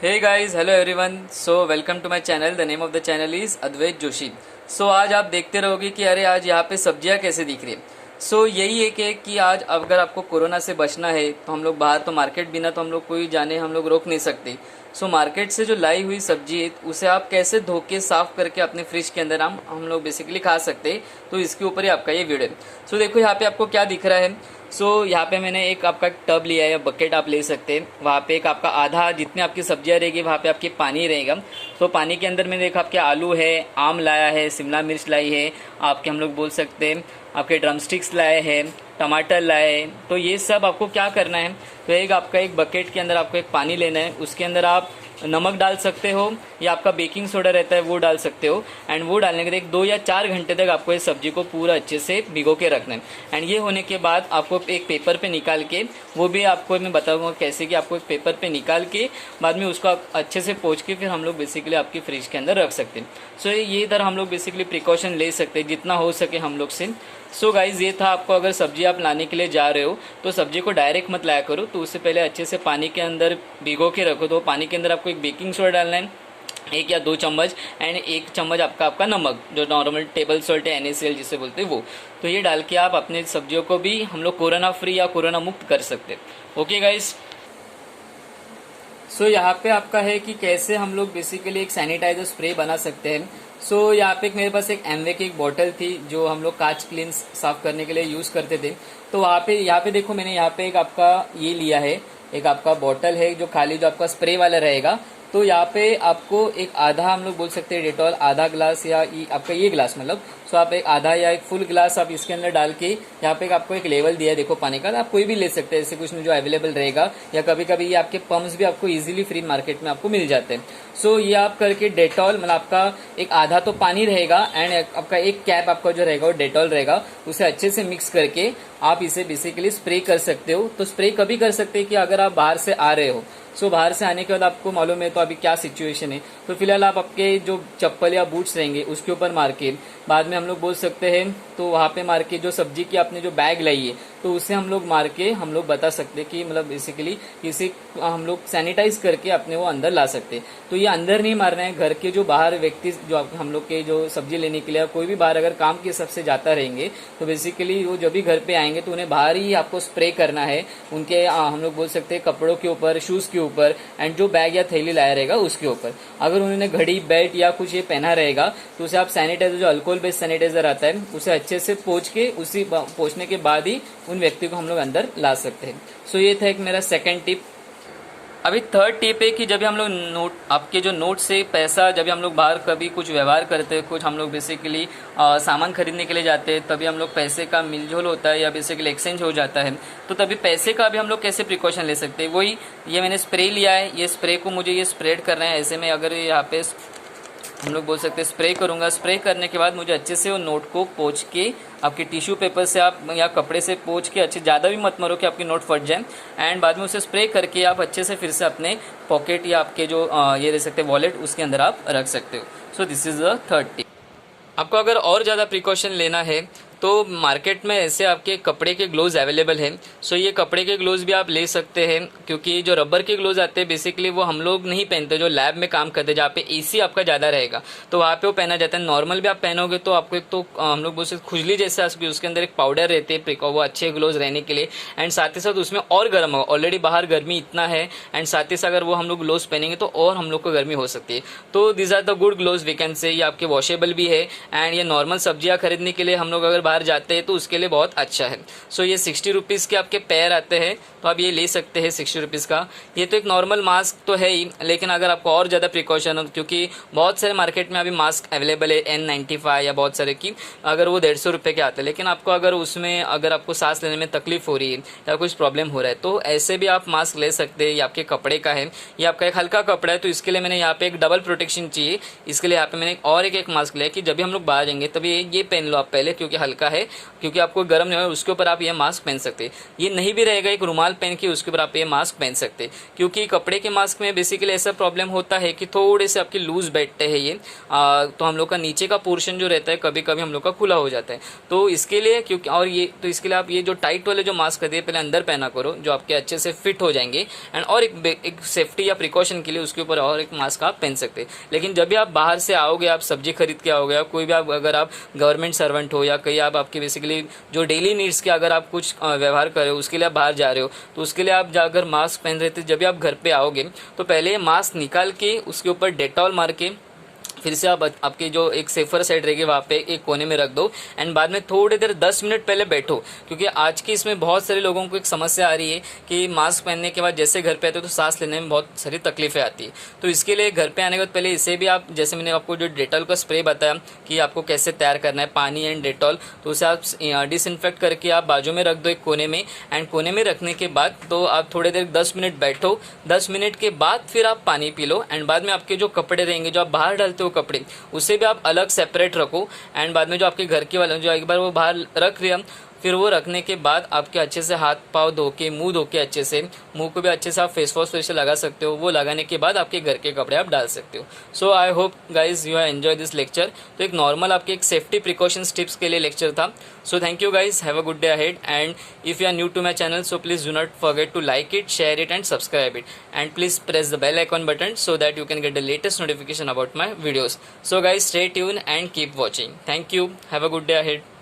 Hey guys, hello everyone. So welcome to my channel. The name of the channel is Advait Joshi. So आज आप देखते रहोगे कि अरे आज यहाँ पे सब्जियाँ कैसे दिख रही है। सो यही एक है कि आज अगर आपको कोरोना से बचना है तो हम लोग बाहर तो मार्केट बिना तो हम लोग कोई जाने हम लोग रोक नहीं सकते। सो मार्केट से जो लाई हुई सब्जी है उसे आप कैसे धो के साफ करके अपने फ्रिज के अंदर हम लोग बेसिकली खा सकते हैं। तो इसके ऊपर ही आपका ये वीडियो है। सो देखो यहाँ पे आपको क्या दिख रहा है। यहाँ पे मैंने एक आपका टब लिया है या बकेट आप ले सकते हैं। वहाँ पे एक आपका आधा जितने आपकी सब्जियाँ रहेगी वहाँ पे आपके पानी रहेगा। तो पानी के अंदर मैंने देखा आपके आलू है, आम लाया है, शिमला मिर्च लाई है, आपके हम लोग बोल सकते हैं आपके ड्रम स्टिक्स लाए हैं, टमाटर लाए हैं। तो ये सब आपको क्या करना है, तो एक आपका एक बकेट के अंदर आपको एक पानी लेना है। उसके अंदर आप नमक डाल सकते हो या आपका बेकिंग सोडा रहता है वो डाल सकते हो। एंड वो डालने के बाद 2 या 4 घंटे तक आपको इस सब्जी को पूरा अच्छे से भिगो के रखना है। एंड ये होने के बाद आपको एक पेपर पे निकाल के, वो भी आपको मैं बताऊंगा कैसे, कि आपको एक पेपर पे निकाल के बाद में उसको आप अच्छे से पोंछ के फिर हम लोग बेसिकली आपकी फ्रिज के अंदर रख सकते हैं। सो ये इधर हम लोग बेसिकली प्रिकॉशन ले सकते हैं जितना हो सके हम लोग से। सो गाइज ये था, आपको अगर सब्जी आप लाने के लिए जा रहे हो तो सब्जी को डायरेक्ट मत लाया करो। तो उससे पहले अच्छे से पानी के अंदर भिगो के रखो। तो पानी के अंदर आपको एक बेकिंग सोडा डालना है, 1 या 2 चम्मच, एंड 1 चम्मच आपका नमक, जो नॉर्मल टेबल सॉल्ट है, NaCl जिसे बोलते हैं वो। तो ये डाल के आप अपने सब्जियों को भी हम लोग कोरोना फ्री या कोरोना मुक्त कर सकते हैं। Okay guys. यहाँ पे आपका है कि कैसे हम लोग बेसिकली एक सैनिटाइजर स्प्रे बना सकते हैं। यहाँ पे मेरे पास एक एमवे की एक बॉटल थी जो हम लोग कांच क्लीन साफ करने के लिए यूज़ करते थे। तो यहाँ पे देखो, मैंने यहाँ पे एक आपका ये लिया है, एक आपका बॉटल है जो खाली, जो आपका स्प्रे वाला रहेगा। तो यहाँ पे आपको एक आधा हम लोग बोल सकते हैं डेटॉल, आधा ग्लास या आपका ये ग्लास मतलब, आप एक आधा या एक फुल ग्लास आप इसके अंदर डाल के, यहाँ पे आपको एक लेवल दिया है देखो पानी का, आप कोई भी ले सकते हैं, ऐसे कुछ नहीं जो अवेलेबल रहेगा। या कभी कभी ये आपके पम्प्स भी आपको इजीली फ्री मार्केट में आपको मिल जाते हैं। ये आप करके डेटॉल, मतलब आपका एक आधा तो पानी रहेगा एंड आपका एक कैप आपका जो रहेगा वो डेटॉल रहेगा, उसे अच्छे से मिक्स करके आप इसे बेसिकली स्प्रे कर सकते हो। तो स्प्रे कभी कर सकते हैं कि अगर आप बाहर से आ रहे हो, बाहर से आने के बाद आपको मालूम है तो अभी क्या सिचुएशन है, तो फिलहाल आप आपके जो चप्पल या बूट्स रहेंगे उसके ऊपर मार के, बाद में हम लोग बोल सकते हैं तो वहाँ पे मार के, जो सब्जी की आपने जो बैग लाई है तो उसे हम लोग मार के हम लोग बता सकते हैं कि मतलब बेसिकली इसे हम लोग सैनिटाइज करके अपने वो अंदर ला सकते हैं। तो ये अंदर नहीं मारना है, घर के जो बाहर व्यक्ति जो हम लोग के जो सब्जी लेने के लिए कोई भी बाहर अगर काम के हिसाब से जाता रहेंगे तो बेसिकली वो जब भी घर पे आएंगे तो उन्हें बाहर ही आपको स्प्रे करना है, उनके हम लोग बोल सकते हैं कपड़ों के ऊपर, शूज के ऊपर, एंड जो बैग या थैली लाया रहेगा उसके ऊपर। अगर उन्होंने घड़ी, बेल्ट या कुछ ये पहना रहेगा तो उसे आप सैनिटाइजर, जो अल्कोहल बेस्ड सैनिटाइजर आता है, उसे अच्छे से पोंछ के, उसी पोंछने के बाद ही उन व्यक्ति को हम लोग अंदर ला सकते हैं। ये था एक मेरा सेकंड टिप। अभी थर्ड टिप है कि जब भी हम लोग नोट, आपके जो नोट से पैसा, जब भी हम लोग बाहर कभी कुछ व्यवहार करते हैं, कुछ हम लोग बेसिकली सामान खरीदने के लिए जाते हैं, तभी हम लोग पैसे का मिलजोल होता है या बेसिकली एक्सचेंज हो जाता है। तो तभी पैसे का भी हम लोग कैसे प्रिकॉशन ले सकते हैं, वही ये मैंने स्प्रे लिया है। ये स्प्रे को मुझे ये स्प्रेड करना है। ऐसे में अगर यहाँ पे हम लोग बोल सकते हैं स्प्रे करूंगा, स्प्रे करने के बाद मुझे अच्छे से वो नोट को पोंछ के, आपके टिश्यू पेपर से आप या कपड़े से पोंछ के, अच्छे, ज़्यादा भी मत मरो कि आपकी नोट फट जाए, एंड बाद में उसे स्प्रे करके आप अच्छे से फिर से अपने पॉकेट या आपके जो ये रह सकते वॉलेट, उसके अंदर आप रख सकते हो। This is the third tip. आपको अगर और ज़्यादा प्रिकॉशन लेना है तो मार्केट में ऐसे आपके कपड़े के ग्लोव्स अवेलेबल हैं। ये कपड़े के ग्लोव्स भी आप ले सकते हैं, क्योंकि जो रबर के ग्लोव्स आते हैं बेसिकली वो हम लोग नहीं पहनते, जो लैब में काम करते हैं, जहाँ पे AC आपका ज़्यादा रहेगा तो वहाँ पे वो पहना जाता है। नॉर्मल भी आप पहनोगे तो आपको एक तो हम लोग बोल सकते खुजली जैसे उसके अंदर एक पाउडर रहते हैं वो अच्छे ग्लोव्स रहने के लिए, एंड साथ ही साथ उसमें और गर्म होगा, ऑलरेडी बाहर गर्मी इतना है, एंड साथ ही साथ अगर वो हम लोग ग्लोव्स पहनेंगे तो और हम लोग को गर्मी हो सकती है। तो this are the good gloves we can say. ये आपके वॉशेबल भी है, एंड ये नॉर्मल सब्जियाँ खरीदने के लिए हम लोग अगर बाहर जाते हैं तो के लिए बहुत अच्छा है। ये 60 रुपीज़ के आपके पेयर आते हैं, तो आप ये ले सकते हैं 60 रुपीज़ का। ये तो एक नॉर्मल मास्क तो है ही, लेकिन अगर आपको और ज़्यादा प्रिकॉशन हो, क्योंकि बहुत सारे मार्केट में अभी मास्क अवेलेबल है N95 या बहुत सारे की, अगर वो 150 रुपये के आते हैं, लेकिन आपको अगर उसमें अगर आपको सांस लेने में तकलीफ हो रही है या कुछ प्रॉब्लम हो रहा है तो ऐसे भी आप मास्क ले सकते हैं। ये आपके कपड़े का है, ये आपका एक हल्का कपड़ा है, तो इसके लिए मैंने यहाँ पे एक डबल प्रोटेक्शन चाहिए, इसके लिए यहाँ पे मैंने और एक मास्क लिया कि जब भी हम लोग बाहर जाएंगे तभी ये पहन लो आप पहले, क्योंकि हल्का का है, क्योंकि आपको गर्म नहीं हो उसके ऊपर आप ये मास्क पहन सकते हैं। ये नहीं भी रहेगा, एक रुमाल पहन के उसके ऊपर आप ये मास्क पहन सकते हैं, क्योंकि कपड़े के मास्क में बेसिकली ऐसा प्रॉब्लम होता है कि थोड़े से आपके लूज बैठते हैं ये, तो हम लोग का नीचे का पोर्शन जो रहता है कभी कभी हम लोग का खुला हो जाता है। तो इसके लिए क्योंकि और ये तो इसके लिए आप ये जो टाइट वाले जो मास्क रहते हैं पहले अंदर पहना करो, जो आपके अच्छे से फिट हो जाएंगे। एंड और एक सेफ्टी या प्रिकॉशन के लिए उसके ऊपर और एक मास्क आप पहन सकते हैं। लेकिन जब भी आप बाहर से आओगे, आप सब्जी खरीद के आओगे, या कोई भी आप अगर आप गवर्नमेंट सर्वेंट हो या कहीं आप आपके बेसिकली जो डेली नीड्स के अगर आप कुछ व्यवहार कर रहे हो उसके लिए आप बाहर जा रहे हो, तो उसके लिए आप अगर मास्क पहन रहे थे, जब भी आप घर पे आओगे तो पहले मास्क निकाल के उसके ऊपर डेटॉल मार के फिर से आप आपके जो एक सेफर साइड रहेगी वहाँ पे एक कोने में रख दो। एंड बाद में थोड़ी देर 10 मिनट पहले बैठो, क्योंकि आज की इसमें बहुत सारे लोगों को एक समस्या आ रही है कि मास्क पहनने के बाद जैसे घर पे आते हो तो सांस लेने में बहुत सारी तकलीफें आती है। तो इसके लिए घर पे आने के बाद पहले इसे भी आप, जैसे मैंने आपको जो डेटॉल का स्प्रे बताया कि आपको कैसे तैयार करना है, पानी एंड डेटॉल, तो उसे आप डिसइंफेक्ट करके आप बाजू में रख दो एक कोने में। एंड कोने में रखने के बाद तो आप थोड़ी देर 10 मिनट बैठो, 10 मिनट के बाद फिर आप पानी पी लो। एंड बाद में आपके जो कपड़े रहेंगे, जो आप बाहर डालते हो कपड़े, उसे भी आप अलग सेपरेट रखो। एंड बाद में जो आपके घर के वाले जो एक बार वो बाहर रख रहे हम, फिर वो रखने के बाद आपके अच्छे से हाथ पाँव धो के, मुंह धो के अच्छे से, मुंह को भी अच्छे से आप फेस वॉश से लगा सकते हो। वो लगाने के बाद आपके घर के कपड़े आप डाल सकते हो। So I hope guys you have enjoy this lecture. तो एक नॉर्मल आपके एक सेफ्टी प्रिकॉशंस टिप्स के लिए लेक्चर था। So thank you guys, have a good day ahead. And if you are new to my channel, so please do not forget to like it, share it and subscribe it, and please press the bell icon button so that you can get the latest notification about my videos. So guys, stay tuned and keep watching. Thank you. Have a good day ahead.